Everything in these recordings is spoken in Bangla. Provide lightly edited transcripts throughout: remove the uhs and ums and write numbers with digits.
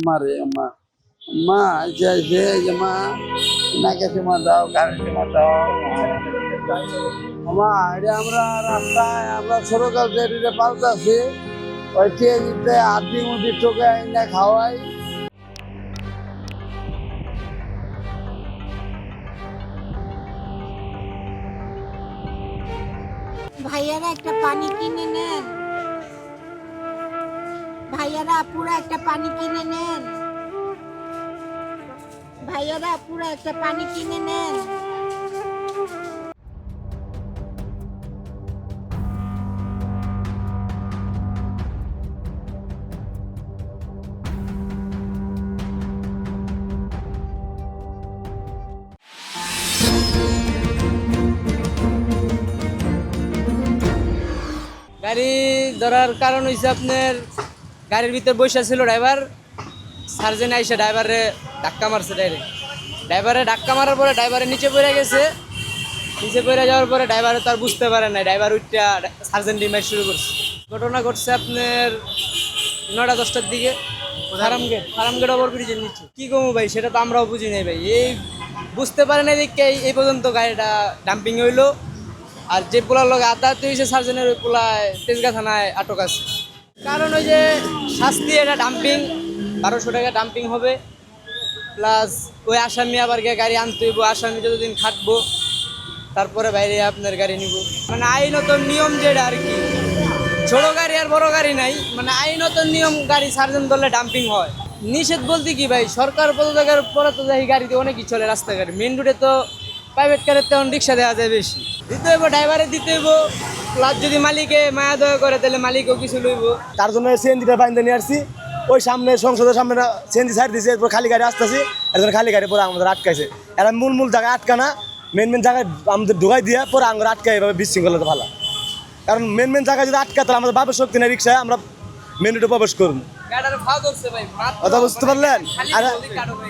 মারে মা চাইছে যে মা নাকে চুমা দাও গাড়ি চুমা দাও মা এটা আমরা রাস্তায় আমরা সরকার জেরিতে পাল্টাছি ওই টিএজিতে আদি মুদি টোকে আইনা খাওয়াই। ভাইয়ারা একটা পানি কিনে নেন, ভাইয়ারা পুরো একটা পানি কিনে নেন, ভাইয়ারা পুরো একটা পানি কিনে নেন। গাড়ি ধরার কারণ হয়েছে আপনার গাড়ির ভিতর বসে ছিল ড্রাইভার, সার্জেন আইসে ড্রাইভারে ধাক্কা মারছে। ড্রাইভারে ধাক্কা মারার পরে ড্রাইভারের নিচে পড়ে গেছে। নিচে পড়ে যাওয়ার পরে ড্রাইভারে তো আর বুঝতে পারে না, ড্রাইভার উঠটা সার্জেন ডিমাইট শুরু করছে। ঘটনা ঘটছে আপনার 9টা-10টার দিকে ফার্মগেট ওভারব্রিজের নিচে। কি কমু ভাই, সেটা তো আমরাও বুঝি নাই ভাই। এই বুঝতে পারে না দেখে এই পর্যন্ত গাড়িটা ডাম্পিং হইলো। আর যে পোলার লোক আত্মাহত হয়েছে সার্জেনের, ওই পোলায় তেজগাঁ থানায় আটক আছে। কারণ ওই যে শাস্তি, এটা ডাম্পিং 1200 টাকা ডাম্পিং হবে, প্লাস ওই আসামি আবার গিয়ে গাড়ি আনতে হইব। আসামি যতদিন খাটবো তারপরে বাইরে আপনার গাড়ি নিব। মানে আইনত নিয়ম যেটা আর কি, ছোট গাড়ি আর বড় গাড়ি নাই, মানে আইনত নিয়ম গাড়ি সার্জেন ধরলে ডাম্পিং হয়। নিষেধ বলতে কি ভাই, সরকার পদত্যাগের পরে তো দেখি গাড়িতে অনেকই চলে রাস্তাঘাটে। মেন রোডে তো প্রাইভেট কারের তেমন রিক্সা দেওয়া যায় বেশি। দিতে হইব ড্রাইভারে, দিতে হইব, প্লাস যদি মালিকে মায়া দয়া করে তাহলে মালিকও কিছু লইব। তার জন্য সিএনজিটা বাইন্দে নিয়ে আসছি। ওই সামনে সংসদের সামনে সিএনজি সাইড দিয়েছে, এরপর খালি গাড়ি আসতেছি, এরপর খালি গাড়ি পরে আমাদের আটকাইছে। এরা মূল জায়গায় আটকানা, মেন জায়গায় আমাদের ঢুকাই দিয়ে পরে আমরা আটকাই, এভাবে বিশৃঙ্খলাতে ভালো। কারণ মেন জায়গায় যদি আটকা তাহলে আমাদের বাপের শক্তি নেই রিক্সায় আমরা মেন রোডে প্রবেশ করবো। কথা বুঝতে পারলেন? আর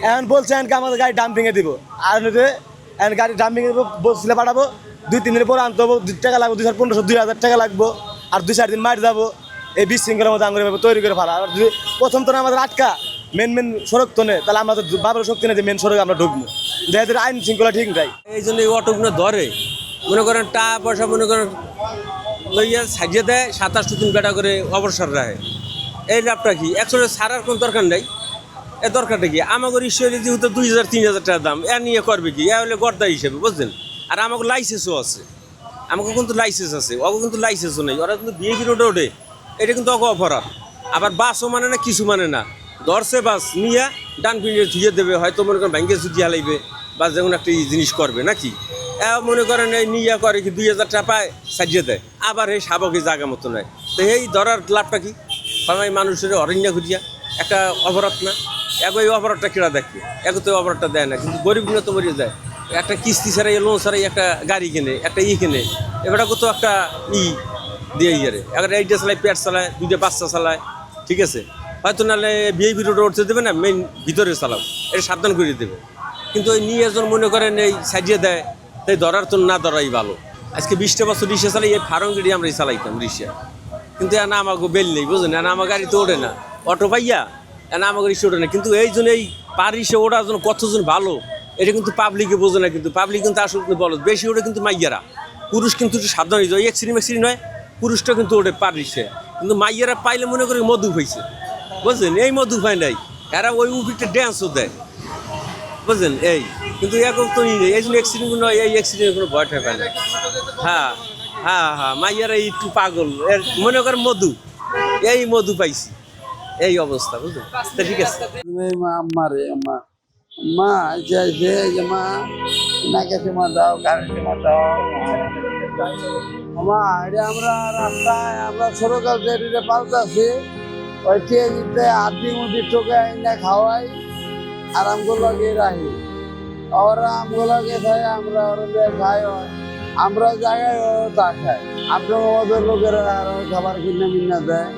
এখন বলছে আমাদের গাড়ি ডাম্পিংয়ে দিব, আর গাড়ি ডাম্পিং বসলে পাঠাবো, 2-3 দিনের পরে আনতে হবো, 2 টাকা লাগবো, 2,500-2,000 টাকা লাগবো, আর 2-4 দিন মারি যাবো। এই বিশৃঙ্খলার মধ্যে আঙুরে তৈরি করে ফেলা। আর যদি প্রথম তো আমাদের আটকা মেন সড়ক তো নেই, তাহলে আমাদের বাবার শক্তি নেই যে মেন সড়কে আমরা ঢুকবো। যেহেতু আইন শৃঙ্খলা ঠিক নাই, এই জন্য এই অটোগুলো ধরে মনে করেন টাকা পয়সা মনে করেন লইয়া সাজিয়ে দেয়, 27 বেটা করে অবসর রাখে। এই লাভটা কি? একশো ছাড়ার কোনো দরকার নেই। এ দরকারটা কি? আমাকে ঈশ্বরের যেহেতু 2,000-3,000 টাকা দাম, এ নিয়ে করবে কি? এ হলে গর্দা হিসেবে, বুঝলেন? আর আমাকে লাইসেন্সও আছে, আমাকে কিন্তু লাইসেন্স আছে, ওকে কিন্তু লাইসেন্সও নেই। ওরা কিন্তু বিএপি রোডে ওঠে, এটা কিন্তু অক অপরাধ। আবার বাসও মানে না, কিছু মানে না, ধরছে বাস নিয়ে ডান পিঁড়ে ধুয়ে দেবে, হয়তো মনে করেন ব্যাংকে সুদি হালাইবে বা যেমন একটা জিনিস করবে নাকি। মনে করেন এই নিয়ে করে কি 2,000 টাকা পায়, সাজিয়ে দেয়, আবার এই সাবকে জায়গা মতো নেয়। তো এই ধরার লাভটা কি? সবাই মানুষের অরণ্য খুঁজিয়া একটা অপরাধ না? এই অপরাধটা কেনা দেখবে, তো অপরাধটা দেয় না, কিন্তু গরিবগুলো তো মরিয়ে যায়। একটা কিস্তি ছাড়াই লোন ছাড়াই একটা গাড়ি কেনে, একটা কেনে, এবারটা তো একটা দিয়ে একটা এইটা চালায়, পেট চালায়, 2টা বাচ্চা চালায়, ঠিক আছে? হয়তো নাহলে বিআইপি রোডে উঠতে দেবে না, মেইন ভিতরে চালাও, এটা সাবধান করে দেবে। কিন্তু ওই নিয়ে একজন মনে করেন এই সাজিয়ে দেয়, তাই ধরার তো না ধরাই ভালো। আজকে 20টা বছর রিক্সা চালাই, এই ফার্ম গাড়ি আমরা চালাইতাম রিক্সা, কিন্তু এনা আমাকে বেল নেই, বুঝলেন? এনা আমার গাড়ি তো ওঠে না, অটো পাইয়া এনা আমাকে রিক্সা ওঠে না। কিন্তু এই জন্য এই পার রিক্সা ওঠার জন্য কতজন ভালো, এটা কিন্তু পাবলিকে বোঝে না। কিন্তু পাবলিক কিন্তু আসলে কিন্তু বলো বেশি ওঠে কিন্তু মাইয়ারা, পুরুষ কিন্তু একটু সাবধান হয়ে যায়। এক্সিডেন্ট হয়, পুরুষটা কিন্তু ওঠে পার রিক্সা, কিন্তু মাইয়ারা পাইলে মনে করি মধু পাইছে, বুঝলেন? এই মধু পায় নাই, এরা ওই উপিটা ড্যান্সও দেয়, বুঝলেন? এই কিন্তু এখন তো এই জন্য অ্যাক্সিডেন্ট নয়, এই অ্যাক্সিডেন্টের কোনো ভয় ঠেকায় না। হ্যাঁ হ্যাঁ হ্যাঁ, মাইয়ারা একটু পাগল, মনে করেন মধু, এই মধু পাইছি, এই অবস্থা, বুঝলেন? ঠিক আছে। মারে মা চাইছে যে মা নাকে চুমা দাও গাড়ি চুমা দাও মা এটা আমরা রাস্তায় আমরা সরকার জেরিতে পাল্টাছি ওই টিএজিতে আদি মুদি টোকে আইনা খাওয়াই, আর আমগুলো লাগিয়ে রাখি। ওরা আমগুলোকে খাই, আমরা ওরা খাই, আমরা জায়গায় তা খাই। আপনার আমাদের লোকেরা আরো খাবার কিনে মিনা দেয়।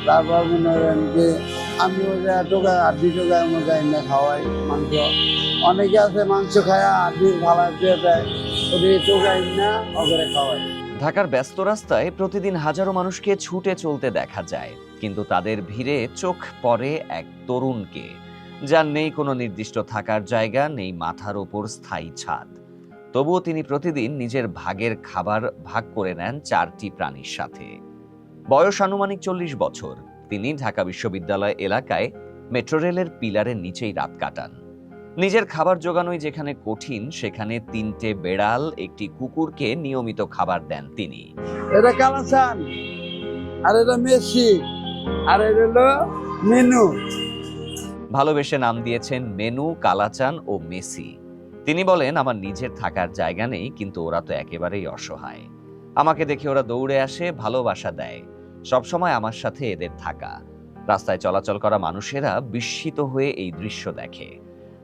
তারপর মনে করেন যে আমি ওটা টোকা আড্ডি টোকায় মধ্যে এনে খাওয়াই মাংস। অনেকে আছে মাংস খায় আড্ডি ভালো দিয়ে দেয়, ওদের টোকা এনে ওদের খাওয়াই। ঢাকার ব্যস্ত রাস্তায় প্রতিদিন হাজারো মানুষকে ছুটে চলতে দেখা যায়, কিন্তু তাদের ভিড়ে চোখ পড়ে এক তরুণকে, যার নেই কোনো নির্দিষ্ট থাকার জায়গা, নেই মাথার ওপর স্থায়ী ছাদ। তবুও তিনি প্রতিদিন নিজের ভাগের খাবার ভাগ করে নেন 4টি প্রাণীর সাথে। বয়স আনুমানিক 40 বছর। তিনি ঢাকা বিশ্ববিদ্যালয় এলাকায় মেট্রো রেলের পিলারের নিচেই রাত কাটান। নিজের খাবার জোগানোই যেখানে কঠিন, সেখানে 3টে বেড়াল, একটি কুকুরকে নিয়মিত খাবার দেন তিনি। এটা কালাচান, আর এটা মেসি, আর এটা হলো মেনু। ভালোবেসে নাম দিয়েছেন মেনু, কালাচান ও মেসি। তিনি বলেন, আমার নিজের থাকার জায়গা নেই, কিন্তু ওরা তো একেবারেই অসহায়। আমাকে দেখে ওরা দৌড়ে আসে, ভালোবাসা দেয়। সবসময় আমার সাথে এদের থাকা। রাস্তায় চলাচল করা মানুষেরা বিস্মিত হয়ে এই দৃশ্য দেখে।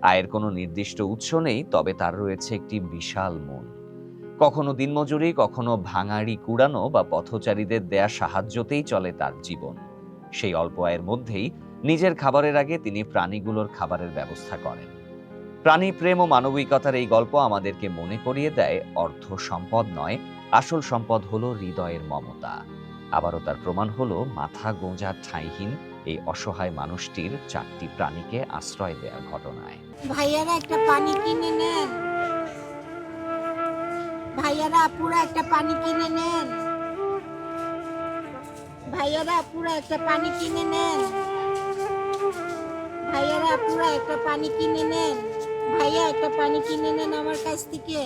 আয়ের কোনো নির্দিষ্ট উৎস নেই, তবে তার রয়েছে একটি বিশাল মন। কখনো দিনমজুরি, কখনো ভাঙাড়ি কুড়ানো বা পথচারীদের দেয়া সাহায্যতেই চলে তার জীবন। সেই অল্প আয়ের মধ্যেই নিজের খাবারের আগে তিনি প্রাণীগুলোর খাবারের ব্যবস্থা করেন। প্রাণী প্রেম ও মানবিকতার এই গল্প আমাদেরকে মনে করিয়ে দেয়, অর্থ সম্পদ নয়, আসল সম্পদ হলো হৃদয়ের মমতা। আবারও তার প্রমাণ হলো মাথা গোঁজার ঠাঁইহীন এই অসহায় মানুষটির 4টি প্রাণীকে আশ্রয় দেওয়ার ঘটনায়। ভাইয়ারা একটা পানি কিনে নেন। ভাইয়ারা আপুরা একটা পানি কিনে নেন। ভাইয়ারা আপুরা একটা পানি কিনে নেন। ভাইয়ারা আপুরা একটা পানি কিনে নেন। ভাইয়া একটা পানি কিনে নেন আমার কাছ থেকে।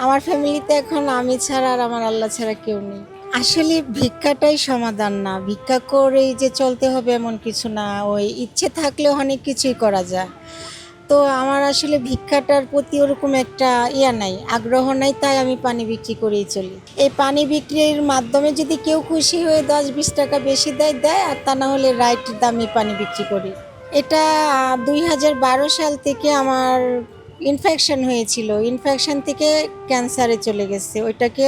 আমার ফ্যামিলিতে এখন আমি ছাড়া আর আমার আল্লাহ ছাড়া কেউ নেই। আসলে ভিক্ষাটাই সমাধান না, ভিক্ষা করেই যে চলতে হবে এমন কিছু না, ওই ইচ্ছে থাকলে অনেক কিছুই করা যায়। তো আমার আসলে ভিক্ষাটার প্রতি ওরকম একটা নাই, আগ্রহ নাই, তাই আমি পানি বিক্রি করেই চলি। এই পানি বিক্রির মাধ্যমে যদি কেউ খুশি হয়ে 10-20 টাকা বেশি দেয়, আর তা না হলে রাইট দামে পানি বিক্রি করি। এটা 2012 সাল থেকে আমার ইনফেকশন হয়েছিল, ইনফেকশন থেকে ক্যান্সারে চলে গেছে। ওইটাকে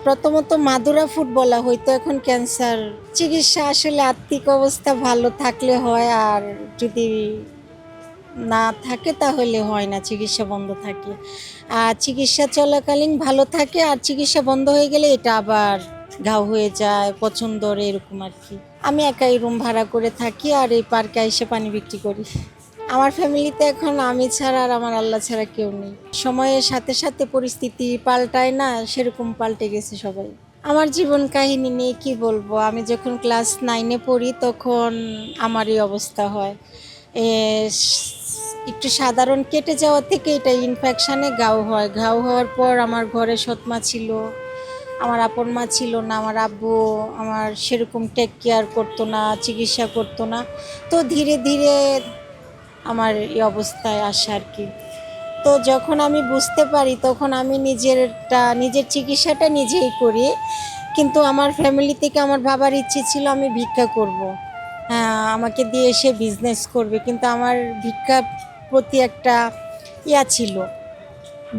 প্রথমত মাদুরা ফুড বলা হইতো, এখন ক্যান্সার। চিকিৎসা আসলে আর্থিক অবস্থা ভালো থাকলে হয়, আর যদি না থাকে তাহলে হয় না, চিকিৎসা বন্ধ থাকে। আর চিকিৎসা চলাকালীন ভালো থাকে, আর চিকিৎসা বন্ধ হয়ে গেলে এটা আবার ঘাও হয়ে যায়, পছন্দর এরকম আর কি। আমি একাই রুম ভাড়া করে থাকি, আর এই পার্কে এসে পানি বিক্রি করি। আমার ফ্যামিলিতে এখন আমি ছাড়া আর আমার আল্লাহ ছাড়া কেউ নেই। সময়ের সাথে সাথে পরিস্থিতি পাল্টায় না, সেরকম পাল্টে গেছে সবাই। আমার জীবন কাহিনী নিয়ে কি বলবো, আমি যখন ক্লাস 9-এ পড়ি তখন আমার এই অবস্থা হয়। একটু সাধারণ কেটে যাওয়া থেকে এটা ইনফেকশানে ঘাও হয়। ঘাও হওয়ার পর আমার ঘরে সৎ মা ছিল, আমার আপন মা ছিল না, আমার আব্বু আমার সেরকম টেক কেয়ার করতো না, চিকিৎসা করতো না। তো ধীরে ধীরে আমার এই অবস্থায় আসে আর কি। তো যখন আমি বুঝতে পারি তখন আমি নিজের চিকিৎসাটা নিজেই করি। কিন্তু আমার ফ্যামিলি থেকে আমার বাবার ইচ্ছে ছিল আমি ভিক্ষা করব। হ্যাঁ, আমাকে দিয়ে সে বিজনেস করবে, কিন্তু আমার ভিক্ষার প্রতি একটা ছিল,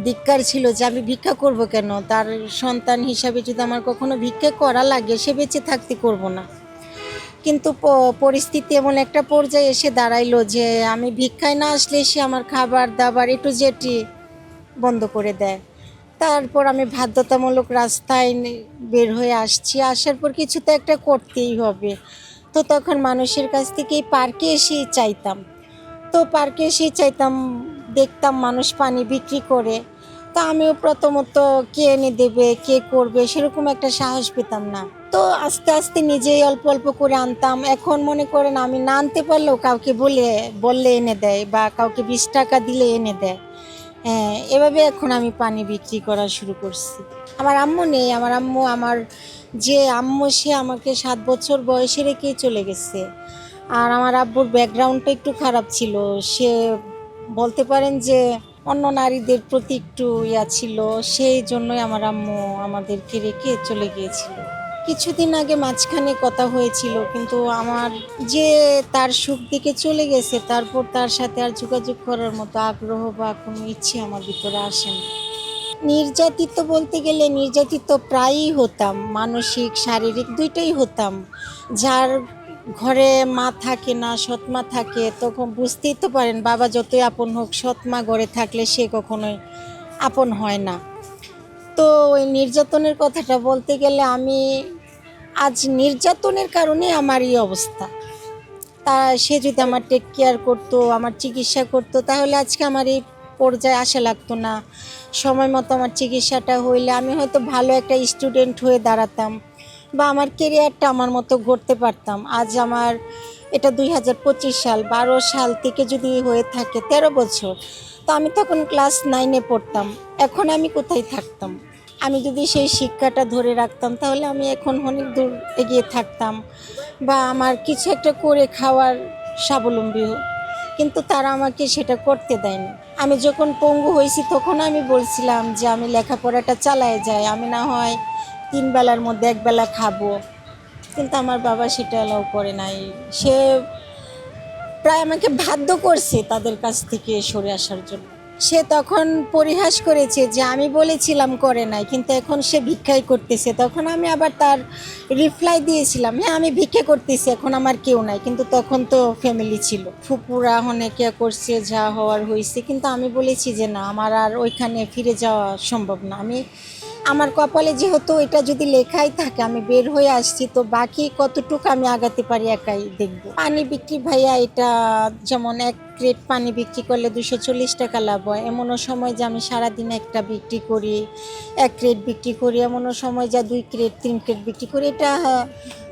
ধিক্কার ছিল যে আমি ভিক্ষা করব কেন, তার সন্তান হিসাবে যদি আমার কখনো ভিক্ষা করা লাগে সে বেঁচে থাকতে করব না। কিন্তু পরিস্থিতি এমন একটা পর্যায়ে এসে দাঁড়াইলো যে আমি ভিক্ষায় না আসলে সে আমার খাবার দাবার একটু যেটি বন্ধ করে দেয়। তারপর আমি বাধ্যতামূলক রাস্তায় বের হয়ে আসছি। আসার পর কিছু তো একটা করতেই হবে। তো তখন মানুষের কাছ থেকে এই পার্কে এসেই চাইতাম। দেখতাম মানুষ পানি বিক্রি করে। তো আমিও প্রথমত কে এনে দেবে, কে করবে, সেরকম একটা সাহস পেতাম না। তো আস্তে আস্তে নিজেই অল্প অল্প করে আনতাম। এখন মনে করেন আমি না আনতে পারলেও কাউকে বললে এনে দেয়, বা কাউকে 20 টাকা দিলে এনে দেয়। হ্যাঁ, এভাবে এখন আমি পানি বিক্রি করা শুরু করছি। আমার আম্মু নেই, আমার যে আম্মু সে আমাকে 7 বছর বয়সে রেখেই চলে গেছে। আর আমার আব্বুর ব্যাকগ্রাউন্ডটা একটু খারাপ ছিল, সে বলতে পারেন যে অন্য নারীদের প্রতি একটু ছিল, সেই জন্যই আমার আম্মু আমাদেরকে রেখে চলে গিয়েছিল। কিছুদিন আগে মাঝখানে কথা হয়েছিল, কিন্তু আমার যে তার সুখ দিকে চলে গেছে, তারপর তার সাথে আর যোগাযোগ করার মতো আগ্রহ বা কোনো ইচ্ছে আমার ভিতরে আসে না। নির্যাতিত বলতে গেলে নির্যাতিত প্রায়ই হতাম, মানসিক শারীরিক দুইটাই হতাম। যার ঘরে মা থাকে না, সৎ মা থাকে, তখন বুঝতেই তো পারেন বাবা যতই আপন হোক, সৎ মা ঘরে থাকলে সে কখনোই আপন হয় না। তো ওই নির্যাতনের কথাটা বলতে গেলে আজ নির্যাতনের কারণে আমার এই অবস্থা। তা সে যদি আমার টেক কেয়ার করতো, আমার চিকিৎসা করতো, তাহলে আজকে আমার এই পর্যায়ে আসা লাগতো না। সময় মতো আমার চিকিৎসাটা হইলে আমি হয়তো ভালো একটা স্টুডেন্ট হয়ে দাঁড়াতাম, বা আমার কেরিয়ারটা আমার মতো গড়তে পারতাম। আজ আমার এটা 2025 সাল, 12 সাল থেকে যদি হয়ে থাকে 13 বছর, তো আমি তখন ক্লাস 9-এ পড়তাম। এখন আমি কোথায় থাকতাম? আমি যদি সেই শিক্ষাটা ধরে রাখতাম তাহলে আমি এখন অনেক দূর এগিয়ে থাকতাম, বা আমার কিছু একটা করে খাওয়ার স্বাবলম্বী কিন্তু তারা আমাকে সেটা করতে দেয়নি। আমি যখন পঙ্গু হয়েছি তখন আমি বলছিলাম যে আমি লেখাপড়াটা চালায় যাই, আমি না হয় 3 বেলার মধ্যে 1 বেলা খাবো, কিন্তু আমার বাবা সেটা অ্যালাউ করে নাই। সে প্রায় আমাকে বাধ্য করছে তাদের কাছ থেকে সরে আসার জন্য। সে তখন পরিহাস করেছে যে আমি বলেছিলাম করে নাই, কিন্তু এখন সে ভিক্ষাই করতেছে। তখন আমি আবার তার রিপ্লাই দিয়েছিলাম, হ্যাঁ আমি ভিক্ষা করতেছি, এখন আমার কেউ নাই, কিন্তু তখন তো ফ্যামিলি ছিল, ফুপুরা অনেকে করছে, যা হওয়ার হয়েছে। কিন্তু আমি বলেছি যে না, আমার আর ওইখানে ফিরে যাওয়া সম্ভব না। আমার কপালে যেহেতু এটা যদি লেখাই থাকে আমি বের হয়ে আসছি, তো বাকি কতটুকু আমি আগাতে পারি একাই দেখব। পানি বিক্রি ভাইয়া, এটা যেমন 1 ক্রেট পানি বিক্রি করলে 240 টাকা লাভ হয়। এমনও সময় যে আমি সারাদিন একটা বিক্রি করি, 1 ক্রেট বিক্রি করি, এমনও সময় যা 2 ক্রেট 3 ক্রেট বিক্রি করি। এটা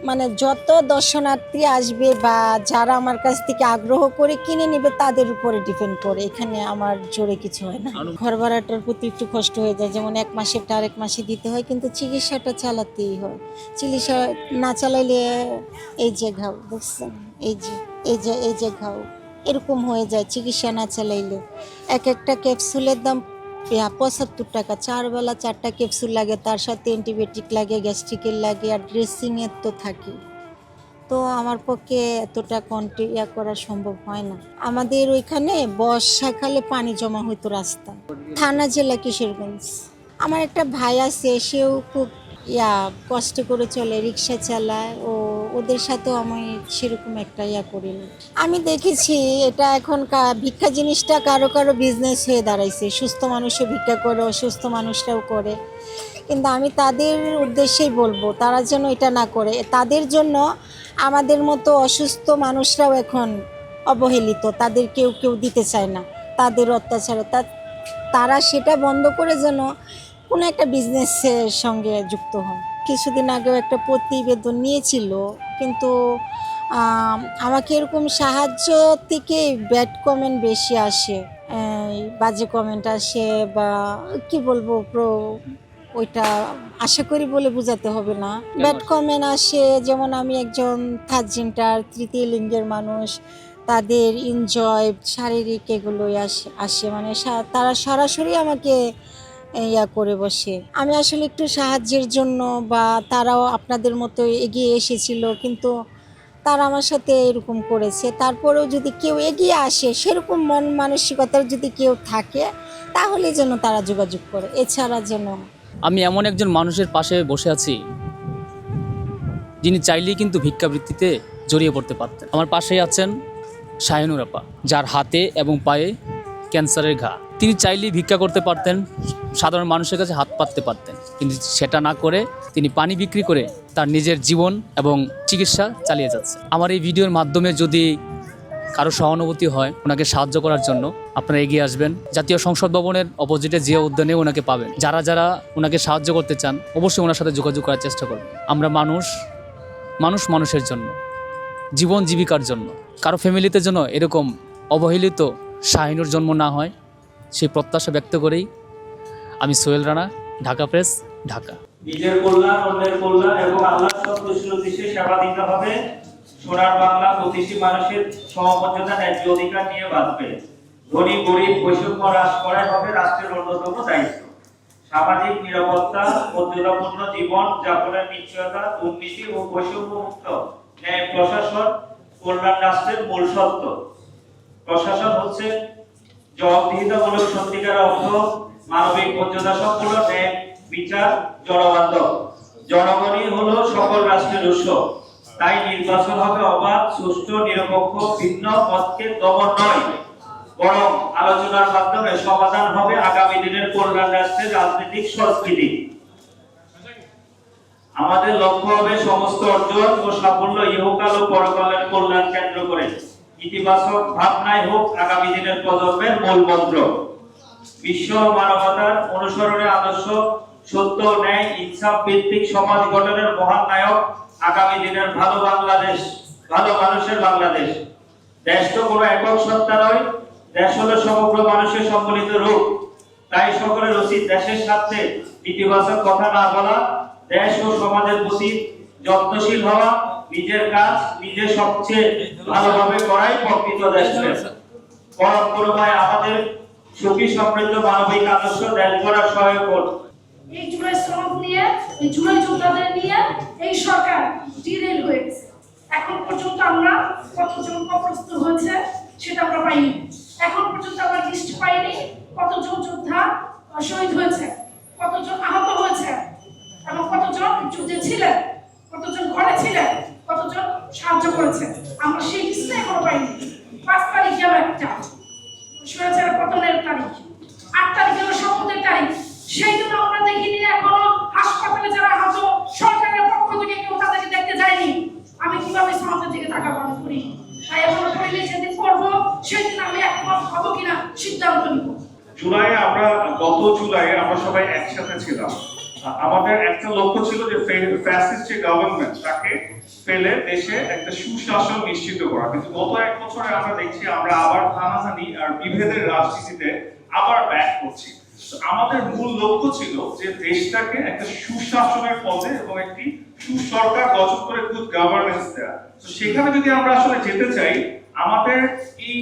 মানে যত দর্শনার্থী আসবে বা যারা আমার কাছ থেকে আগ্রহ করে কিনে নেবে তাদের উপরে ডিপেন্ড করে, এখানে আমার জোরে কিছু হয় না। ঘর ভাড়াটার প্রতি একটু কষ্ট হয়ে যায়, যেমন 1 মাসেরটা আরেক মাসে দিতে হয়, কিন্তু চিকিৎসাটা চালাতেই হয়। চিকিৎসা না চালাইলে এই যে ঘাও দেখছেন, এই যে ঘাও এরকম হয়ে যায় চিকিৎসা না চালাইলে। একটা ক্যাপসুলের দাম 75 টাকা, 4 বেলা 4টা ক্যাপসুল লাগে, তার সাথে অ্যান্টিবায়োটিক লাগে, গ্যাস্ট্রিকের লাগে, আর ড্রেসিংয়ের তো থাকে। তো আমার পক্ষে এতটা কন্টিনিউ করা সম্ভব হয় না। আমাদের ওইখানে বর্ষাকালে পানি জমা হতো রাস্তায়। থানা জেলা কিশোরগঞ্জ। আমার একটা ভাই আছে, সেও খুব কষ্ট করে চলে, রিক্সা চালায়, ও ওদের সাথেও আমি সেরকম একটা করিনি। আমি দেখেছি এটা এখন ভিক্ষা জিনিসটা কারো কারো বিজনেস হয়ে দাঁড়াইছে। সুস্থ মানুষও ভিক্ষা করে, অসুস্থ মানুষরাও করে, কিন্তু আমি তাদের উদ্দেশ্যেই বলবো তারা যেন এটা না করে। তাদের জন্য আমাদের মতো অসুস্থ মানুষরাও এখন অবহেলিত, তাদের কেউ দিতে চায় না, তাদের অত্যাচারে তারা সেটা বন্ধ করে যেন কোনো একটা বিজনেসের সঙ্গে যুক্ত হন। কিছুদিন আগেও একটা প্রতিবেদন নিয়েছিল, কিন্তু আমাকে এরকম সাহায্য থেকে ব্যাড কমেন্ট বেশি আসে, বাজে কমেন্ট আসে, বা কি বলবো, ওইটা আশা করি বলে বোঝাতে হবে না, ব্যাড কমেন্ট আসে। যেমন আমি একজন থার্ড জেন্ডার, তৃতীয় লিঙ্গের মানুষ, তাদের এনজয় শারীরিক এগুলোই আসে মানে তারা সরাসরি আমাকে করে বসে। আমি আসলে একটু সাহায্যের জন্য, বা তারাও আপনাদের মতো এগিয়ে এসেছিল, কিন্তু তারা আমার সাথে এরকম করেছে। তারপরেও যদি কেউ এগিয়ে আসে, সেরকম মন মানসিকতার যদি কেউ থাকে, তাহলে যেন তারা যোগাযোগ করে, এছাড়া যেন। আমি এমন একজন মানুষের পাশে বসে আছি যিনি চাইলেই কিন্তু ভিক্ষাবৃত্তিতে জড়িয়ে পড়তে পারতেন। আমার পাশেই আছেন শাহিনুর আপা, যার হাতে এবং পায়ে ক্যান্সারের ঘা। তিনি চাইলেই ভিক্ষা করতে পারতেন, সাধারণ মানুষের কাছে হাত পাততে পারতেন, কিন্তু সেটা না করে তিনি পানি বিক্রি করে তার নিজের জীবন এবং চিকিৎসা চালিয়ে যাচ্ছে। আমার এই ভিডিওর মাধ্যমে যদি কারো সহানুভূতি হয়, ওনাকে সাহায্য করার জন্য আপনারা এগিয়ে আসবেন। জাতীয় সংসদ ভবনের অপোজিটে জিয়া উদ্যানে ওনাকে পাবেন। যারা যারা ওনাকে সাহায্য করতে চান অবশ্যই ওনার সাথে যোগাযোগ করার চেষ্টা করবেন। আমরা মানুষের জন্য, জীবন জীবিকার জন্য, কারো ফ্যামিলিতে যেন এরকম অবহেলিত শাহিনুর জন্ম না হয়, সেই প্রত্যাশা ব্যক্ত করেই আমি সোহেল রানা, ঢাকা প্রেস, ঢাকা। নিজের কল্যাণ, অন্যের কল্যাণ এবং আল্লাহর সন্তুষ্টির উদ্দেশ্যে সেবা দিতে হবে। সোনার বাংলা প্রতিটি মানুষের সমমর্যাদা, ন্যায্য অধিকার নিয়ে বাঁচবে। ধনী গরিব বৈষম্য হ্রাস করাই হবে রাষ্ট্রের অন্যতম দায়িত্ব। সামাজিক নিরাপত্তা, মর্যাদাপূর্ণ জীবন যাপনের নিশ্চয়তা, দুর্নীতি ও বৈষম্য মুক্ত ন্যায় প্রশাসন কল্যাণ রাষ্ট্রের মূল সত্য। প্রশাসন হচ্ছে জবাবদিহিতামূলক, সত্যিকার অর্থ মানবিক, মর্যাদা সম্পন্ন, ন্যায় বিচার, জনবান্ধব। জনগণই হলো সকল রাষ্ট্রের উৎস। তাই নির্বাচন হবে অবাধ, সুষ্ঠু, নিরপেক্ষ, ভিন্ন মতকে দমন নয়, বরং আলোচনার মাধ্যমে সমাধান হবে আগামী দিনের কল্যাণ রাষ্ট্রের রাজনৈতিক সংস্কৃতি। আমাদের লক্ষ্য হবে সমস্ত অর্জন ও সাফল্য ইহকাল ও পরকালের কল্যাণ কেন্দ্র করে ইতিবাচক ভাবনাই হোক আগামী দিনের প্রজন্মের মূল মন্ত্র। বিশ্ব মানবতার অনুসরণের আদর্শ, সত্য, ন্যায়, ইনসাফ ভিত্তিক সমাজ গঠনের মহান নায়ক আগামী দিনের ভালো বাংলাদেশ, ভালো মানুষের বাংলাদেশ। দেশ তো কোনো একক সত্তা নয়, দেশ হলো সমগ্র মানুষের সম্মিলিত রূপ। তাই সকলের উচিত দেশের স্বার্থে ইতিবাচক কথা না বলা, দেশ ও সমাজের প্রতি যত্নশীল হওয়া, নিজের কাজ নিজে সবচেয়ে ভালোভাবে করাই প্রকৃত দেশপ্রেম। পরম করুণায় আমাদের সুখী সমৃদ্ধ মানবিক আদর্শ দেশ গড়ার সহায়ক হোক। এই জুলাই শ্রমিক নিয়ে, এই জুলাই যোদ্ধাদের নিয়ে এই সরকার ডিরেল হয়ে গেছে। এখন পর্যন্ত আমরা কতজন অপ্রস্তুত হয়েছে সেটা আমরা পাইনি। এখন পর্যন্ত আমরা লিস্ট পাইনি কতজন যোদ্ধা শহীদ হয়েছে, কতজন আহত হয়েছে, এবং কতজন যুদ্ধে ছিলেন, কতজন ঘরে ছিলেন, কতজন সাহায্য করেছে। আমরা সেই লিস্ট এখনো পাইনি। 5 তারিখ গেল একটা স্বৈরাচার পতনের তারিখ, 8 তারিখ গেল শপথের তারিখ। সেই জন্য আমরা দেখিনি এখনো হাসপাতালে যারা আহত, সরকারের পক্ষ থেকে কেউ তাদেরকে দেখতে যায়নি। আমি কিভাবে সমাজের দিকে তাকাবো আমি করি। তাই এখনো করিলে যেদিন করবো সেদিন আমি একমত হবো কিনা সিদ্ধান্ত নিব। জুলাইয়ে আমরা গত জুলাইয়ে আমরা সবাই একসাথে ছিলাম। আমাদের একটা লক্ষ্য ছিল যে ফ্যাসিস্ট যে গভর্নমেন্ট তাকে ফেলে দেশে একটা সুশাসন নিশ্চিত করা। কিন্তু গত 1 বছরে আমরা দেখছি আমরা আবার হানাহানি আর বিভেদের রাজনীতিতে আবার ব্যাক করছি। আমাদের মূল লক্ষ্য ছিল যে দেশটাকে একটা সুশাসনের পথে এবং একটি সুসরকার গঠন করে গুড গভর্নেন্স দেওয়া। তো সেখানে যদি আমরা আসলে যেতে চাই, আমাদের এই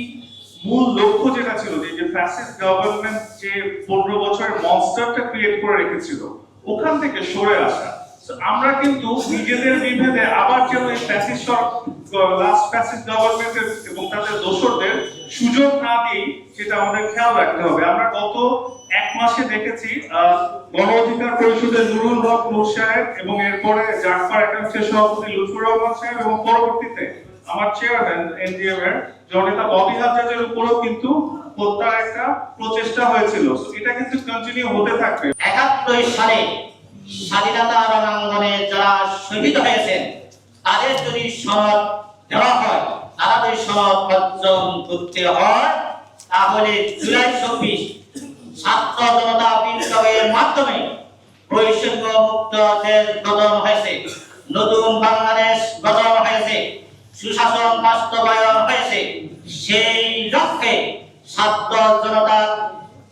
মূল লক্ষ্য যেটা ছিল যে ফ্যাসিস্ট গভর্নমেন্ট যে 15 বছরের মনস্টারটা ক্রিয়েট করে রেখেছিল ওখান থেকে সরে আসা। আমরা কিন্তু নিজেদের বিভেদে আবার যেন এই ফ্যাসিস্ট লাস্ট ফ্যাসিস্ট গভর্নমেন্টের এবং তাদের দোসরদের সুযোগ না দিই সেটা আমাদের খেয়াল রাখতে হবে। আমরা গত 1 মাসে দেখেছি গণ অধিকার পরিষদের নুরুল হক নূর সাহেব এবং এরপরে জাকপার একাংশের সভাপতি লুৎফুর রহমান সাহেব এবং পরবর্তীতে আমার চেয়ারম্যান এনডিএম এর জননেতা ববি হাজের উপরও কিন্তু হত্যার একটা প্রচেষ্টা হয়েছিল। এটা কিন্তু কন্টিনিউ হতে থাকবে। 71 সালে স্বাধীনতা রণাঙ্গনে যারা শহীদ হয়েছেন তাদের যদি সনদ দেওয়া হয়, তারা যদি সনদ অর্জন করতে হয়, তাহলে জুলাই 24 ছাত্র জনতা বিপ্লবের মাধ্যমে বৈষম্য মুক্ত দেশ গঠন হয়েছে, নতুন বাংলাদেশ গঠন হয়েছে, সুশাসন বাস্তবায়ন হয়েছে। সেই লক্ষ্যে ছাত্র জনতা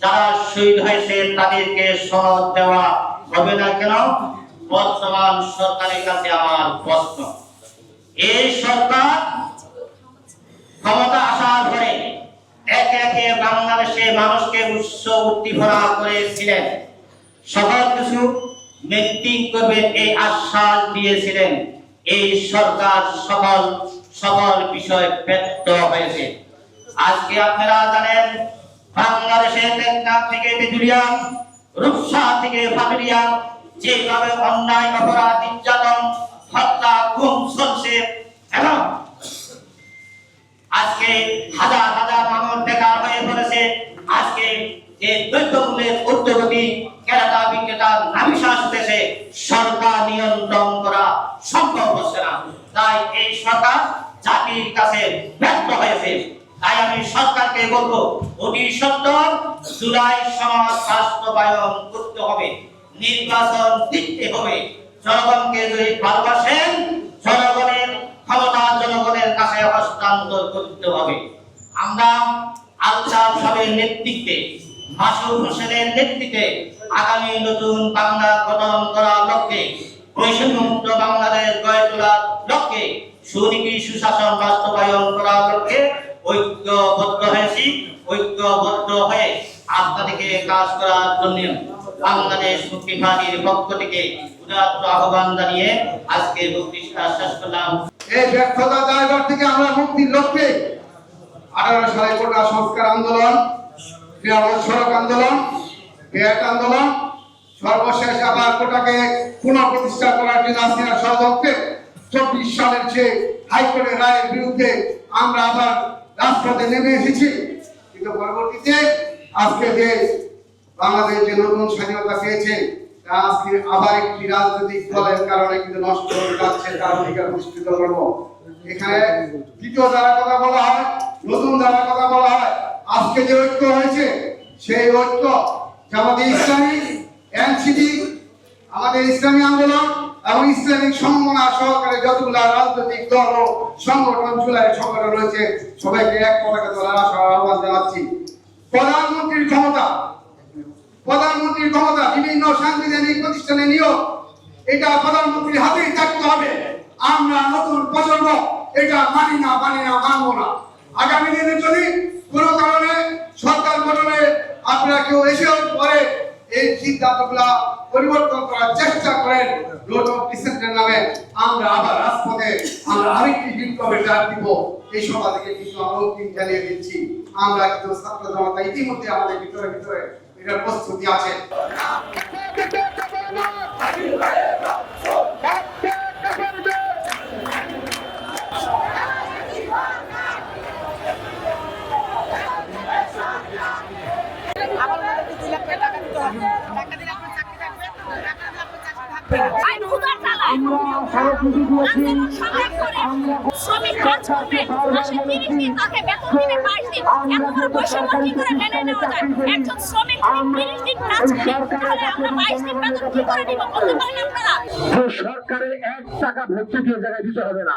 যারা শহীদ হয়েছে তাদেরকে সনদ দেওয়া হবে না কেন? বর্তমান সরকারের কাছে আমার প্রশ্ন। এই সরকার ক্ষমতা আসার পরে একে একে বাংলাদেশে মানুষকে উৎস উদ্দীপনা করেছিলেন, সকল কিছু মেনটেন করবেন এই আশ্বাস দিয়েছিলেন। এই সরকার সকল বিষয় ব্যর্থ হয়েছে। আজকে আপনারা জানেন বাংলাদেশে টেকনাফ থেকে তেঁতুলিয়া, রূপসা থেকে ভাবিরিয়া যেভাবে অন্যায় অপরাধ, নির্যাতন, হত্যা, খুন চলছে এবং আজকে হাজার হাজার মানুষ বেকার হয়ে পড়েছে। আজকে যে দ্রব্যমূল্যের ঊর্ধ্বগতি, ক্রেতা বিক্রেতা নাভিশ্বাস হতেছে, সরকার নিয়ন্ত্রণ করা সম্ভব হচ্ছে না। তাই এই সরকার জাতির কাছে ব্যর্থ হয়েছে। তাই আমি সরকারকে বলবো অতি সত্বর জুলাই সনদ বাস্তবায়ন করতে হবে, নির্বাচন দিতে হবে। জনগণকে যদি ভালোবাসেন, জনগণের ক্ষমতা জনগণের কাছে হস্তান্তর করতে হবে। আমরা আলতাফ সাহেবের নেতৃত্বে, মাসুদ হোসেনের নেতৃত্বে আগামী নতুন বাংলা গঠন করার লক্ষ্যে, বৈষম্যমুক্ত বাংলাদেশ গড়ে তোলার লক্ষ্যে, সুনীতি সুশাসন বাস্তবায়ন করার লক্ষ্যে ঐক্যবদ্ধ হয়েছি। ঐক্যবদ্ধ হয়ে আপনাদেরকে কাজ করার জন্য বাংলাদেশ মুক্তি পার্টির পক্ষ থেকে উদাত্ত আহ্বান জানিয়ে আজকে বক্তৃতা শেষ করলাম। এই ব্যর্থতা জায়গার থেকে আমরা মুক্তির লক্ষ্যে 18 সালে কোটা সংস্কার আন্দোলন, ক্রিয়াবোধ সড়ক আন্দোলন, পেট আন্দোলন, সর্বশেষ আবার কোটাকে পুনঃপ্রতিষ্ঠা করার জন্য আসিয়ার ষড়যন্ত্রে 24 সালের যে হাইকোর্টের রায়ের বিরুদ্ধে আমরা আবার রাজপথে নেমে এসেছি। কিন্তু পরবর্তীতে আজকে যে বাংলাদেশ যে নতুন স্বাধীনতা পেয়েছে আজকে আবার একটি রাজনৈতিক দলের কারণে কিন্তু নষ্ট হয়ে যাচ্ছে তার অধিকার প্রতিষ্ঠিত করব। এখানে দ্বিতীয় দ্বারা কথা বলা হয়, নতুন দ্বারা কথা বলা হয়। আজকে যে ঐক্য হয়েছে সেই ঐক্য জামাতে ইসলামী, এনসিপি, আমাদের ইসলামী আন্দোলন এবং ইসলামিক সম্মাননা সহকারে যতগুলো রাজনৈতিক দল ও সংগঠন জুলাই সংগঠন রয়েছে সবাইকে এক পতাকা তোলার আহ্বান জানাচ্ছি। প্রধানমন্ত্রীর ক্ষমতা বিভিন্ন সাংবিধানিক প্রতিষ্ঠানে নিয়োগ, এটা প্রধানমন্ত্রীর হাতেই থাকতে হবে। আমরা নতুন প্রজন্ম এটা মানবো না। আগামী দিনে যদি কোনো কারণে সরকার গঠনে আপনারা কেউ এসেও পরে এই সিদ্ধান্তগুলা পরিবর্তন করার চেষ্টা করেন রোড অফ ডিসেন্টের নামে, আমরা আবার রাজপথে আমরা আরেকটি বিপ্লবের ডাক দিব। এই সভা থেকে কিন্তু আমরা অগ্রিম জানিয়ে দিচ্ছি, আমরা কিন্তু ছাত্র জনতা ইতিমধ্যে আমাদের ভিতরে এটার প্রস্তুতি আছে। সরকারের 1 টাকা ভর্তুকির জায়গায় দিতে হবে না।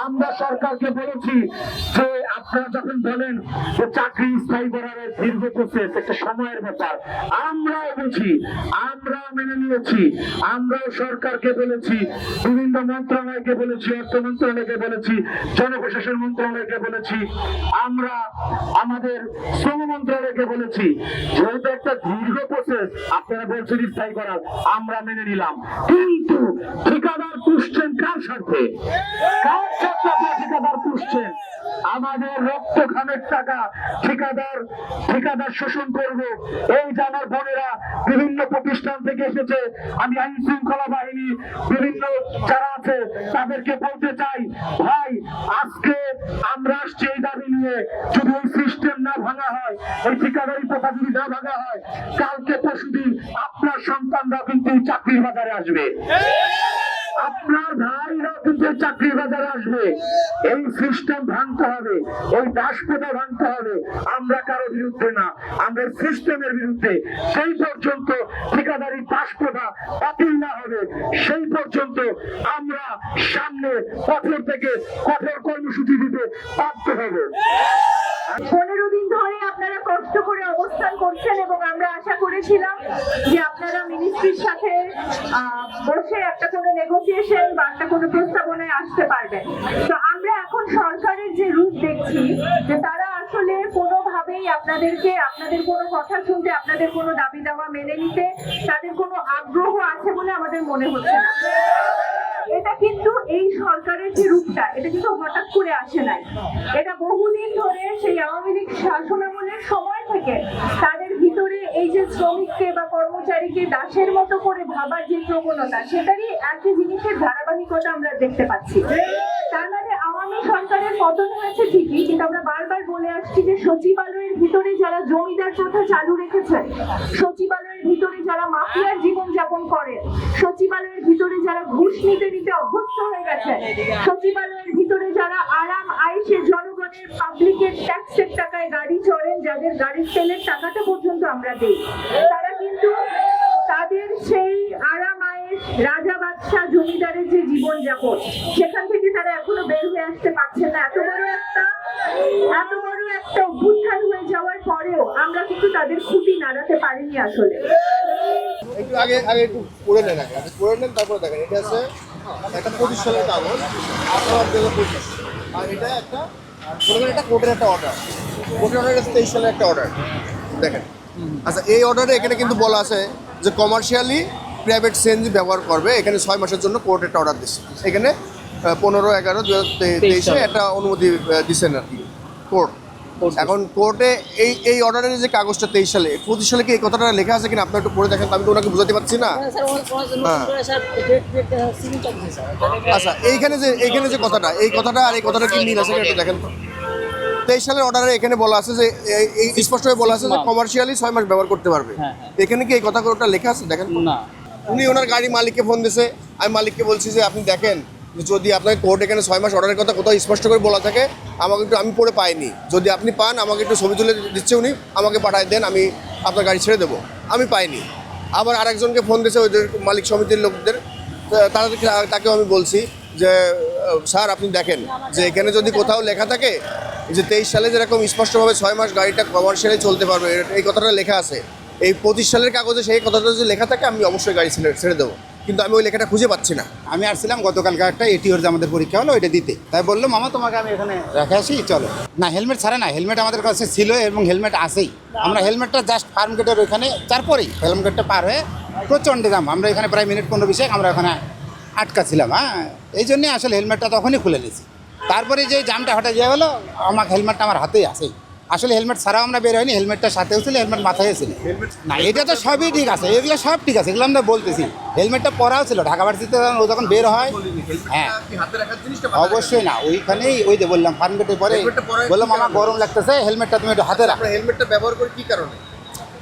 আমরা সরকারকে বলেছি যে আপনারা যখন বলেন যে চাকরি স্থায়ী করার দীর্ঘ প্রসেস, একটা সময়ের ব্যাপার, আমরাও বুঝি, আমরাও মেনে নিয়েছি। আমরাও সরকারকে বলেছি, বিভিন্ন মন্ত্রণালয়কে বলেছি, অর্থ মন্ত্রণালয়কে বলেছি, জনপ্রশাসন মন্ত্রণালয়কে বলেছি, আমরা আমাদের শ্রম মন্ত্রণালয়কে বলেছি, যেহেতু একটা দীর্ঘ প্রসেস আপনারা বলছেন স্থায়ী করার, আমরা মেনে নিলাম। কিন্তু ঠিকাদার পুষছেন কার স্বার্থে? কার স্বার্থে আপনারা ঠিকাদার পুষছেন? আমাদের রক্ত ঘামের টাকা ঠিকাদার শোষণ করবো, এই যে আমার বোনেরা বিভিন্ন প্রতিষ্ঠান থেকে এসেছে, আমি আইন শৃঙ্খলা বাহিনী বিভিন্ন যারা আছে তাদেরকে বলতে চাই, ভাই আজকে আমরা আসছি এই দাবি নিয়ে, যদি এই সিস্টেম না ভাঙা হয়, এই ঠিকাদারি প্রথা যদি না ভাঙা হয়, কালকে পরশুদিন আপনার সন্তানরা কিন্তু চাকরির বাজারে আসবে, আপনার ভাইরা কিন্তু চাকরির বাজারে আসবে। এই সিস্টেম ভাঙতে হবে, এই দাসপ্রথা ভাঙতে হবে। আমরা কারো বিরুদ্ধে না, আমরা সিস্টেমের বিরুদ্ধে। সেই পর্যন্ত ঠিকাদারি দাসপ্রথা বাতিল না হবে, সেই পর্যন্ত আমরা সামনে কঠোর থেকে কঠোর কর্মসূচি দিতে বাধ্য হব। 15 দিন ধরে আপনারা কষ্ট করে অবস্থান করছেন এবং আমরা আশা করেছিলাম যে আপনারা মিনিস্ট্রির সাথে বসে একটা কোনো নেগোসিয়েশন বা একটা কোনো প্রস্তাবনায় আসতে পারবেন। তো আমরা এখন সরকারের যে রূপ দেখছি যে তারা আসলে কোনোভাবেই আপনাদের কোনো কথা শুনতে, আপনাদের কোনো দাবি দাওয়া মেনে নিতে তাদের কোনো আগ্রহ আছে বলে আমাদের মনে হচ্ছে না। এটা কিন্তু এই সরকারের যে রূপটা, এটা কিন্তু হঠাৎ করে আসে নাই। এটা বহুদিন ধরে সেই আওয়ামী লীগ শাসনামলের সময় থেকে তাদের ভিতরে এই যে শ্রমিককে বা কর্মচারীকে দাসের মতো করে ভাবার যে প্রবণতা, সেটারই একই জিনিসের ধারাবাহিকতা আমরা দেখতে পাচ্ছি। তার মানে আওয়ামী সরকারের পতন হয়েছে ঠিকই, কিন্তু আমরা বারবার বলে আসছি যে সচিবালয়ের ভিতরে যারা জমিদার প্রথা চালু রেখেছেন, সচিবালয়ের ভিতরে যারা মাফিয়ার জীবন যাপন করে, সচিবালয়ের ভিতরে যারা ঘুষ নিতে অভ্যস্ত হয়ে গেছে, সচিবালয়ের ভিতরে যারা আরাম আয়েশে জনগণের পাবলিকের ট্যাক্সের টাকায় গাড়ি চড়েন, যাদের গাড়ির তেলের টাকাটা পর্যন্ত আমরা দেই, তারা কিন্তু তাদের সেই আরাম আয়েশ রাজা বাদশাহ জমিদারের যে জীবন যাপন, সেখান থেকে তারা এখনো বের হয়ে আসতে পারছেন না। এত বড় একটা অভ্যুত্থান হয়ে যাওয়ার পরেও আমরা কিন্তু তাদের খুঁটি নাড়াতে পারিনি আসলে। একটু আগে একটু পড়ে নেন, তারপরে দেখেন এটা আছে একটা 25 সালের কাগজ, 2025, আর এটা একটা কোর্টের একটা অর্ডার, কোর্টের অর্ডার 23 সালের একটা অর্ডার দেখেন। আচ্ছা, এই অর্ডারে এখানে কিন্তু বলা আছে যে কমার্শিয়ালি প্রাইভেট সিএনজি ব্যবহার করবে, এখানে 6 মাসের জন্য কোর্ট একটা অর্ডার দিচ্ছে। এখানে 15/11/2023 একটা অনুমতি দিচ্ছেন আর কি কোর্ট। এখন কোর্টে এই অর্ডারের যে কাগজটা 23 সালে 25 সালে কি এই কথাটা লেখা আছে কিনা আপনারা একটু পড়ে দেখেন, আমি তো ওনাকে বোঝাতে পারছি না। আচ্ছা, এইখানে যে কথাটা, এই কথাটা আর এই কথাটা কি মিল আছে একটু দেখেন তো। 23 সালের অর্ডারে এখানে বলা আছে যে স্পষ্টভাবে বলা আছে যে কমার্শিয়ালি 6 মাস ব্যবহার করতে পারবে। এখানে কি এই কথাটা লেখা আছে দেখেন না। উনি ওনার গাড়ি মালিককে ফোন দিয়েছে, আমি মালিককে বলছি যে আপনি দেখেন যে যদি আপনাকে কোর্ট এখানে 6 মাস অর্ডারের কথা কোথাও স্পষ্ট করে বলা থাকে আমাকে একটু, আমি পড়ে পাইনি, যদি আপনি পান আমাকে একটু ছবি তুলে দিচ্ছে উনি, আমাকে পাঠায় দেন, আমি আপনার গাড়ি ছেড়ে দেবো। আমি পাইনি। আবার আরেকজনকে ফোন দিয়েছে ওদের মালিক সমিতির লোকদের, তাকেও আমি বলছি যে স্যার আপনি দেখেন যে এখানে যদি কোথাও লেখা থাকে যে 23 সালে যেরকম স্পষ্টভাবে 6 মাস গাড়িটা কমার্শিয়ালি চলতে পারবে, এই কথাটা লেখা আছে, এই 25 সালের কাগজে সেই কথাটা যদি লেখা থাকে আমি অবশ্যই গাড়ি ছেড়ে দেবো, কিন্তু আমি ওই লেখাটা খুঁজে পাচ্ছি না। আমি আসছিলাম গতকালকে একটা এটিওর যে আমাদের পরীক্ষা হলো ওইটা দিতে, তাই বললো মামা তোমাকে আমি এখানে রেখে আসি চলো। না হেলমেট ছাড়া না, হেলমেট আমাদের কাছে ছিল এবং হেলমেট আছেই। আমরা হেলমেটটা জাস্ট ফার্ম গেটের ওইখানে তারপরেই ফার্ম গেটটা পার হয়ে প্রচণ্ড দাম, আমরা এখানে প্রায় মিনিট 15-20 আমরা ওখানে আটকা ছিলাম। হ্যাঁ, এই জন্যে আসলে হেলমেটটা তখনই খুলে নিয়েছি। তারপরে যে জামটা হঠাৎ গিয়ে হলো, আমার হেলমেটটা আমার হাতেই আসেই। আসলে হেলমেট ছাড়াও আমরা বের হয়নি, হেলমেটটা সাথেও ছিল, হেলমেট মাথায় ছিল না। এটা তো সবই ঠিক আছে, এগুলো সব ঠিক আছে, এগুলো আমরা বলতেছি। হেলমেটটা পরাও ছিল ঢাকা ভার্সিটিতে ও যখন বের হয়। হ্যাঁ অবশ্যই না, ওইখানেই ওই যে বললাম ফার্ম গেটে পরে বললাম আমার গরম লাগতেছে, হেলমেটটা তুমি একটু হাতে রাখো। হেলমেটটা ব্যবহার করে কি কারণে?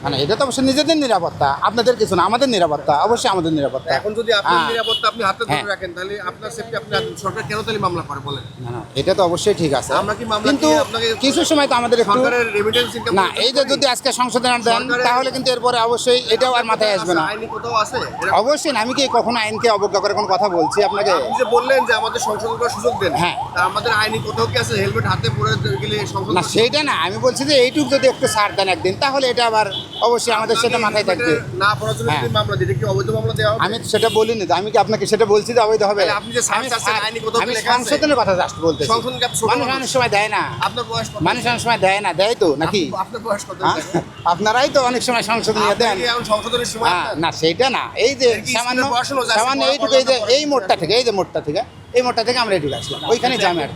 মানে এটা তো অবশ্যই নিজেদের নিরাপত্তা, আপনাদের কিছু না, আমাদের নিরাপত্তা, অবশ্যই আমাদের নিরাপত্তা। এখন যদি আপনার নিরাপত্তা আপনি হাতে ধরে রাখেন তাহলে আপনার সেফটি আপনি সরকার কেন তাহলে মামলা করে বলেন? না এটা তো অবশ্যই ঠিক আছে, আমরা কি মামলা কিন্তু কিছু সময় তো আমাদের একটু সরকারের রেমিটেন্স ইনকাম না, এই যে যদি আজকে সংশোধন দেন তাহলে কিন্তু এরপরে অবশ্যই এটাও আর মাথায় আসবে না। আইনি কোথাও আছে? অবশ্যই না, আমি কি কখনো আইনকে অবজ্ঞা করে কোনো কথা বলছি আপনাকে? আপনি যে বললেন যে আমাদের সংশোধন করার সুযোগ দেন, হ্যাঁ, তা আমাদের আইনি কোথাও কি আছে হেলমেট হাতে পরে গেলে সংশোধন? না সেইটা না, আমি বলছি যে এইটুক যদি একটু ছাড় দেন একদিন তাহলে এটা আবার অবশ্যই আমাদের সেটা মাথায় থাকবে। না পড়ার জন্য যদি মামলা দিতে কি অবৈধ মামলা দেওয়া হবে? আমি সেটা বলিনি, আমি কি আপনাকে সেটা বলছি যে অবৈধ হবে? আপনি যে সার্চ আছে আইনি কোথাও আমি লেখা আছে? সংশোধনের কথা জাস্ট বলতেছি। সংশোধন কি মানুষ অনেক সময় দেয় না, আপনার বয়স কত? মানুষ অনেক সময় দেয় না, দেয় তো নাকি? আপনার বয়স কত? আপনারাই তো অনেক সময় সংশোধন দেন। এখন সংশোধনের সময় না সেইটা না, এই যে সামান্য সামান্য এইটুকু, এই যে এই মোড়টা থেকে, এই যে মোড়টা থেকে, এই মোড়টা থেকে আমরা এইটুকু আসলাম, ওইখানে জামে আর।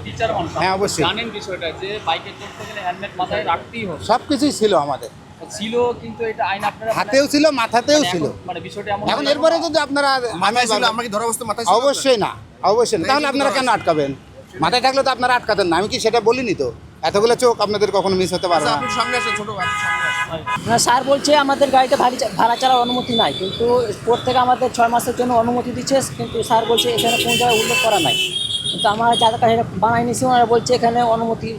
হ্যাঁ অবশ্যই জানেন বিষয়টা যে বাইকে চড়তে গেলে হেলমেট মাথায় রাখতেই হবে, সব কিছুই ছিল আমাদের ছিল, কিন্তু এটা আইন আপনারা হাতেও ছিল মাথাতেও ছিল। মানে বিষয়টা এমন এখন এরপরে যদি আপনারা আমাকে ধরা অবস্থা মাথায় অবশ্যই না, অবশ্যই না, তাহলে আপনারা কেন আটকাবেন? মাথায় থাকলে তো আপনারা আটকাতেন না, আমি কি সেটা বলিনি তো? এতগুলো চোখ আপনাদের কখনো মিস হতে পারে না। আপনি সামনে আসেন, ছোট ভাই সামনে আসেন। স্যার বলছে আমাদের গাড়িতে ভাড়া চালার অনুমতি নাই, কিন্তু কোর্ট থেকে আমাদের 6 মাসের জন্য অনুমতি দিচ্ছে, কিন্তু স্যার বলছে এখানে কোনো জায়গায় উল্লেখ করা নাই, কিন্তু আমার যাদের কাছে বানাই নিয়েছি ওনারা বলছে এখানে অনুমতি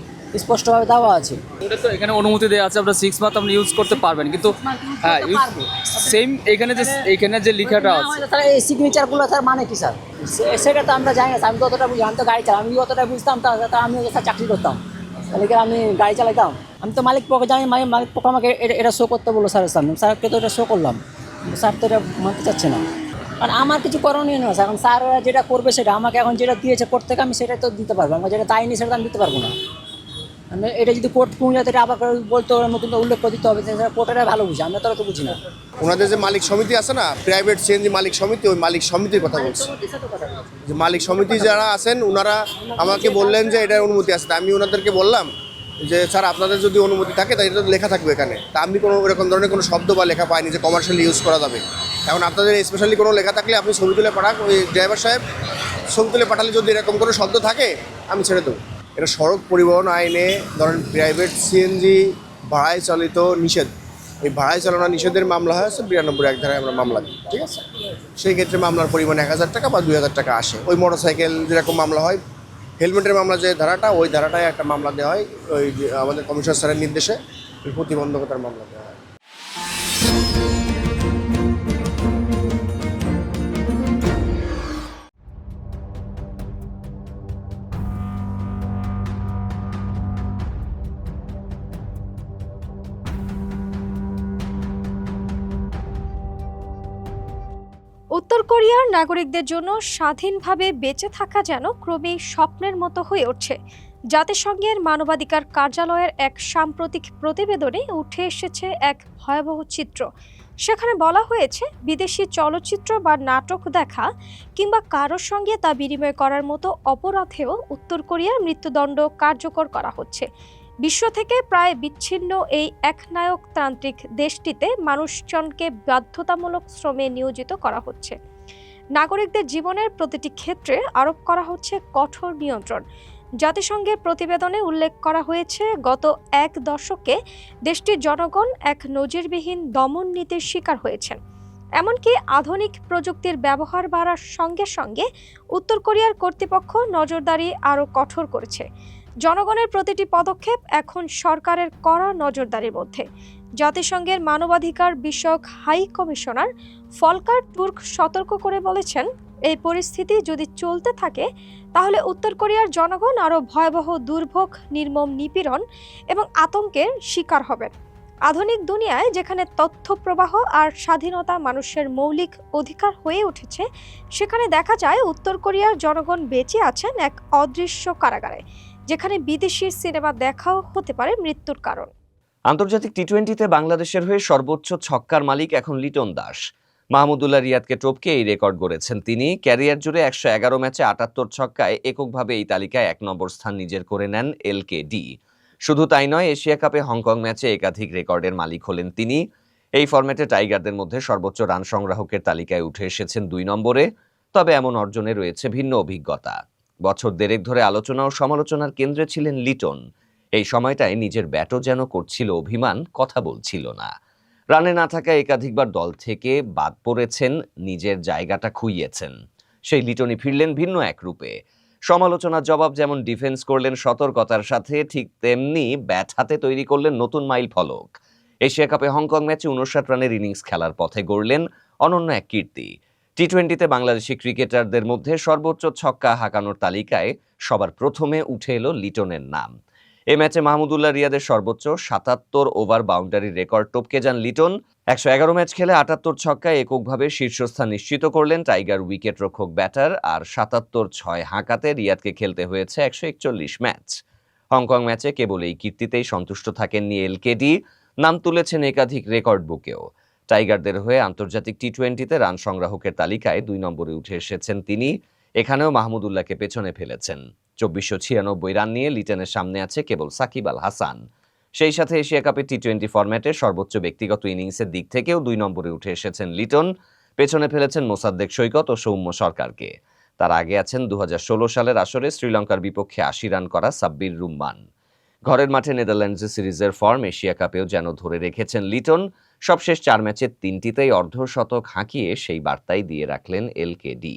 স্পষ্টভাবে দেওয়া আছে। ওটা তো এখানে অনুমতি দেওয়া আছে, আপনারা 6 মান্থ আপনি ইউজ করতে পারবেন, কিন্তু হ্যাঁ সেম এখানে যে লেখাটা আছে তাহলে এই সিগনেচারগুলো স্যার মানে কি স্যার? সেটা তো আমরা জানি না, আমি তো অতটা বুঝি, আমি তো গাড়ি চালাই, আমি অতটা বুঝতাম তা আমি স্যার চাকরি করতাম, তাহলে কি আমি গাড়ি চালাইতাম? আমি তো মালিক পক্ষে জানি, মালিক পক্ষ আমাকে এটা শো করতে বললো স্যারের সামনে, স্যারকে তো এটা শো করলাম, স্যার তো এটা মানতে চাচ্ছে না, কারণ আমার কিছু করণীয় নয়। এখন স্যার যেটা করবে সেটা আমাকে এখন যেটা দিয়েছে কোর্ট থেকে আমি সেটাই তো দিতে পারবো, আমার যেটা দায়নি সেটা আমি দিতে পারবো না। এটা যদি কোর্ট পৌঁছে যায় আবার বলতে নতুন উল্লেখ করে দিতে হবে, কোর্টেরা ভালো বুঝে, আমরা তো বুঝি না। ওনাদের যে মালিক সমিতি আছে না, প্রাইভেট সিএনজি মালিক সমিতি, ওই মালিক সমিতির কথা বলছি। যে মালিক সমিতি যারা আছেন ওনারা আমাকে বললেন যে এটার অনুমতি আছে, তা আমি ওনাদেরকে বললাম যে স্যার আপনাদের যদি অনুমতি থাকে তাই এটা লেখা থাকবে এখানে, তা আমি কোনো এরকম ধরনের কোনো শব্দ বা লেখা পাইনি যে কমার্শিয়ালি ইউজ করা যাবে। এখন আপনাদের স্পেশালি কোনো লেখা থাকলে আপনি ছবি তুলে পাঠান, ওই ড্রাইভার সাহেব ছবি তুলে পাঠালে যদি এরকম কোনো শব্দ থাকে আমি ছেড়ে দেবো। এটা সড়ক পরিবহন আইনে ধরেন প্রাইভেট সিএনজি ভাড়ায় চালিত নিষেধ, এই ভাড়ায় চালানো নিষেধের মামলা হয় 92 ধারায় আমরা মামলা দিই, ঠিক আছে? সেই ক্ষেত্রে মামলার পরিমাণ 1000 টাকা বা 2000 টাকা আসে। ওই মোটরসাইকেল যেরকম মামলা হয়, হেলমেটের মামলা যে ধারাটা, ওই ধারাটায় একটা মামলা দেওয়া হয়, ওই আমাদের কমিশনার স্যারের নির্দেশে প্রতিবন্ধকতার মামলা দেওয়া হয়। উত্তর কোরিয়ার নাগরিকদের জন্য স্বাধীনভাবে বেঁচে থাকা যেন ক্রমেই স্বপ্নের মতো হয়ে উঠছে। জাতিসংঘের মানবাধিকার কার্যালয়ের এক সাম্প্রতিক প্রতিবেদনে উঠে এসেছে এক ভয়াবহ চিত্র। সেখানে বলা হয়েছে বিদেশি চলচ্চিত্র বা নাটক দেখা কিংবা কারোর সঙ্গে তা বিনিময় করার মতো অপরাধেও উত্তর কোরিয়ার মৃত্যুদণ্ড কার্যকর করা হচ্ছে। বিশ্ব থেকে প্রায় বিচ্ছিন্ন এই একনায়কতান্ত্রিক দেশটিতে মানুষজনকে বাধ্যতামূলক শ্রমে নিয়োজিত করা হচ্ছে। নাগরিকদের জীবনের প্রতিটি ক্ষেত্রে আরোপ করা হচ্ছে কঠোর নিয়ন্ত্রণ। জাতিসংঘের প্রতিবেদনে উল্লেখ করা হয়েছে গত 1 দশকে দেশটির জনগণ এক নজিরবিহীন দমন নীতির শিকার হয়েছেন। এমনকি আধুনিক প্রযুক্তির ব্যবহার বাড়ার সঙ্গে সঙ্গে উত্তর কোরিয়ার কর্তৃপক্ষ নজরদারি আরও কঠোর করেছে। জনগণের প্রতিটি পদক্ষেপ এখন সরকারের কড়া নজরদারির মধ্যে। জাতিসংঘের মানবাধিকার বিষয়ক হাই কমিশনার ফলকার তুর্ক সতর্ক করে বলেছেন, এই পরিস্থিতি যদি চলতে থাকে তাহলে উত্তর কোরিয়ার জনগণ আরও ভয়াবহ দুর্ভোগ, নির্মম নিপীড়ন এবং আতঙ্কের শিকার হবেন। আধুনিক দুনিয়ায় যেখানে তথ্য প্রবাহ আর স্বাধীনতা মানুষের মৌলিক অধিকার হয়ে উঠেছে, সেখানে দেখা যায় উত্তর কোরিয়ার জনগণ বেঁচে আছেন এক অদৃশ্য কারাগারে, যেখানে বিদেশি সিনেমা দেখাও হতে পারে মৃত্যুর কারণ। আন্তর্জাতিক টি-20তে বাংলাদেশের হয়ে সর্বোচ্চ ছক্কার মালিক এখন লিটন দাস। মাহমুদুল্লাহ রিয়াদকে টপকে এই রেকর্ড গড়েছেন তিনি। ক্যারিয়ার জুড়ে 111 ম্যাচে 78 ছক্কায় এককভাবে এই তালিকায় 1 নম্বর স্থান নিজের করে নেন এলকেডি। শুধু তাই নয়, এশিয়া কাপে হংকং ম্যাচে একাধিক রেকর্ডের মালিক হলেন তিনি। এই ফরম্যাটে টাইগারদের মধ্যে সর্বোচ্চ রান সংগ্রাহকের তালিকায় উঠে এসেছেন 2 নম্বরে। তবে এমন অর্জনে রয়েছে ভিন্ন অভিজ্ঞতা। বছর দেড়েক ধরে আলোচনা ও সমালোচনার কেন্দ্রে ছিলেন লিটন। এই সময়টায় নিজের ব্যাটও যেন করছিল অভিমান, কথা বলছিল না। রানে না থাকায় একাধিকবার দল থেকে বাদ পড়েছেন, নিজের জায়গাটা খুইয়েছেন। সেই লিটনই ফিরলেন ভিন্ন এক রূপে। সমালোচনার জবাব যেমন ডিফেন্স করলেন সতর্কতার সাথে, ঠিক তেমনি ব্যাট হাতে তৈরি করলেন নতুন মাইল ফলক। এশিয়া কাপে হংকং ম্যাচে 59 রানের ইনিংস খেলার পথে গড়লেন অনন্য এক কীর্তি। টি-20তে বাংলাদেশি ক্রিকেটারদের মধ্যে সর্বোচ্চ ছক্কা হাঁকানোর তালিকায় সবার প্রথমে উঠে এলো লিটনের নাম। এ ম্যাচে মাহমুদুল্লাহ রিয়াদের সর্বোচ্চ 77 ওভার বাউন্ডারির রেকর্ড টপকে যান লিটন। 111 ম্যাচ খেলে 78 ছক্কায় এককভাবে শীর্ষস্থান নিশ্চিত করলেন টাইগার উইকেট রক্ষক ব্যাটার। আর 77-6 হাঁকাতে রিয়াদকে খেলতে হয়েছে 141 ম্যাচ। হংকং ম্যাচে কেবল এই কীর্তিতেই সন্তুষ্ট থাকেননি এলকেডি, নাম তুলেছেন একাধিক রেকর্ড বুকেও। টাইগারদের হয়ে আন্তর্জাতিক টি-20তে রান সংগ্রাহকের তালিকায় 2 নম্বরে উঠে এসেছেন তিনি। এখানেও মাহমুদুল্লাহকে পেছনে ফেলেছেন। 2496 রান নিয়ে লিটনের সামনে আছে কেবল সাকিব আল হাসান। সেই সাথে এশিয়া কাপে টি-20 ফরম্যাটে সর্বোচ্চ ব্যক্তিগত ইনিংসের দিক থেকেও 2 নম্বরে উঠে এসেছেন লিটন। পেছনে ফেলেছেন মোসাদ্দেক সৈকত ও সৌম্য সরকারকে। তার আগে আছেন 2016 সালের আসরে শ্রীলঙ্কার বিপক্ষে 80 রান করা সাব্বির রুম্মান। ঘরের মাঠে নেদারল্যান্ডস সিরিজের ফর্ম এশিয়া কাপেও যেন ধরে রেখেছেন লিটন। সবশেষ 4 ম্যাচের 3টিতেই অর্ধশতক হাঁকিয়ে সেই বার্তাই দিয়ে রাখলেন এলকেডি।